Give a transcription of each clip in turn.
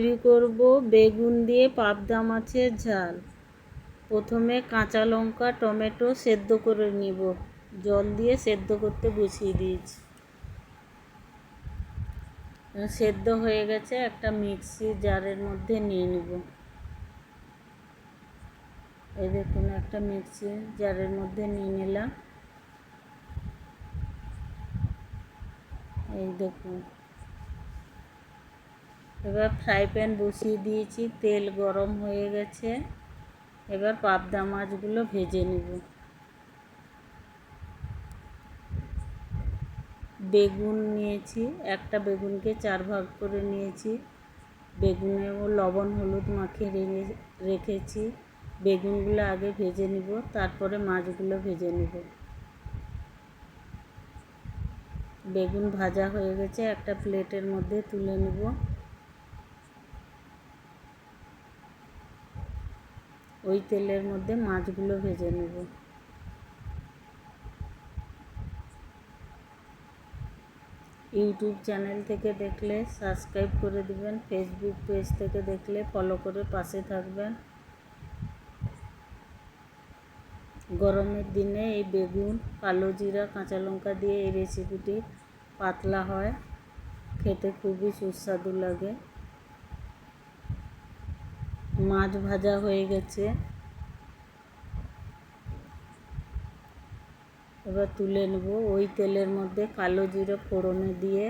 তৈরি করব বেগুন দিয়ে পাবদা মাছের ঝাল। প্রথমে কাঁচা লঙ্কা টমেটো সেদ্ধ করে নিব, জল দিয়ে সেদ্ধ করতে বসিয়ে দিয়েছি। সেদ্ধ হয়ে গেছে, একটা মিক্সি জারের মধ্যে নিয়ে নিব। এই দেখুন, একটা মিক্সি জারের মধ্যে নিয়ে নিলাম। এই দেখুন, এবার ফ্রাই প্যান বসিয়ে দিয়েছি, তেল গরম হয়ে গেছে। এবার পাবদা মাছগুলো ভেজে নেব। বেগুন নিয়েছি, একটা বেগুনকে 4 ভাগ করে নিয়েছি। বেগুনেও লবণ হলুদ মাখিয়ে রেখেছি। বেগুনগুলো আগে ভেজে নিব, তারপরে মাছগুলো ভেজে নেব। বেগুন ভাজা হয়ে গেছে, একটা প্লেটের মধ্যে তুলে নেব। ওই তেলের মধ্যে মাছগুলো ভেজে নেব। ইউটিউব চ্যানেল থেকে দেখলে সাবস্ক্রাইব করে দিবেন, ফেসবুক পেজ থেকে দেখলে ফলো করে পাশে থাকবেন। গরমের দিনে এই বেগুন, কালো জিরা, কাঁচা লঙ্কা দিয়ে এই রেসিপিটি পাতলা হয়, খেতে খুবই সুস্বাদু লাগে। মাছ ভাজা হয়ে গেছে, এবার তুলে নেব। ওই তেলের মধ্যে কালো জিরা ফোড়নে দিয়ে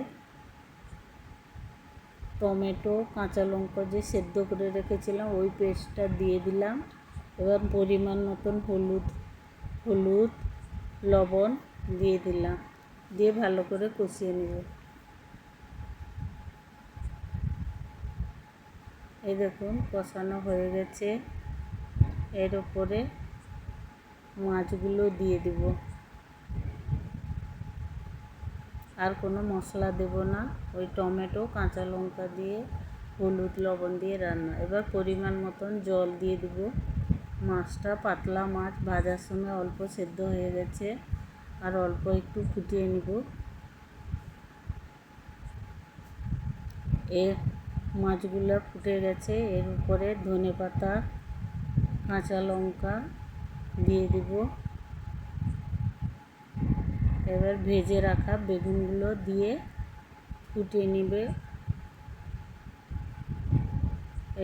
টমেটো কাঁচা লঙ্কা যে সেদ্ধ করে রেখেছিলাম ওই পেস্টটা দিয়ে দিলাম। এবার পরিমাণ মতন হলুদ লবণ দিয়ে দিলাম, দিয়ে ভালো করে কষিয়ে নেব। এই দেখুন, কষানো হয়ে গেছে। এর উপরে মাছগুলো দিয়ে দিব। আর কোনো মশলা দেব না, ওই টমেটো কাঁচা লঙ্কা দিয়ে হলুদ লবণ দিয়ে রান্না। এবার পরিমাণ মতন জল দিয়ে দিব। মাছটা পাতলা মাছ, ভাজার সময় অল্প সেদ্ধ হয়ে গেছে, আর অল্প একটু ফুটিয়ে নিব। এর মাছগুলো ফুটে গেছে, এর উপরে ধনেপাতা কাঁচা লঙ্কা দিয়ে দিব। এবার ভেজে রাখা বেগুনগুলো দিয়ে ফুটিয়ে নিবে।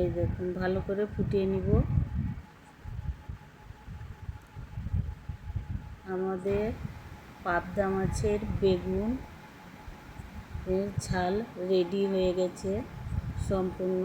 এই দেখুন, ভালো করে ফুটিয়ে নিব। আমাদের পাবদা মাছের বেগুন এর ঝাল রেডি হয়ে গেছে সম্পূর্ণ।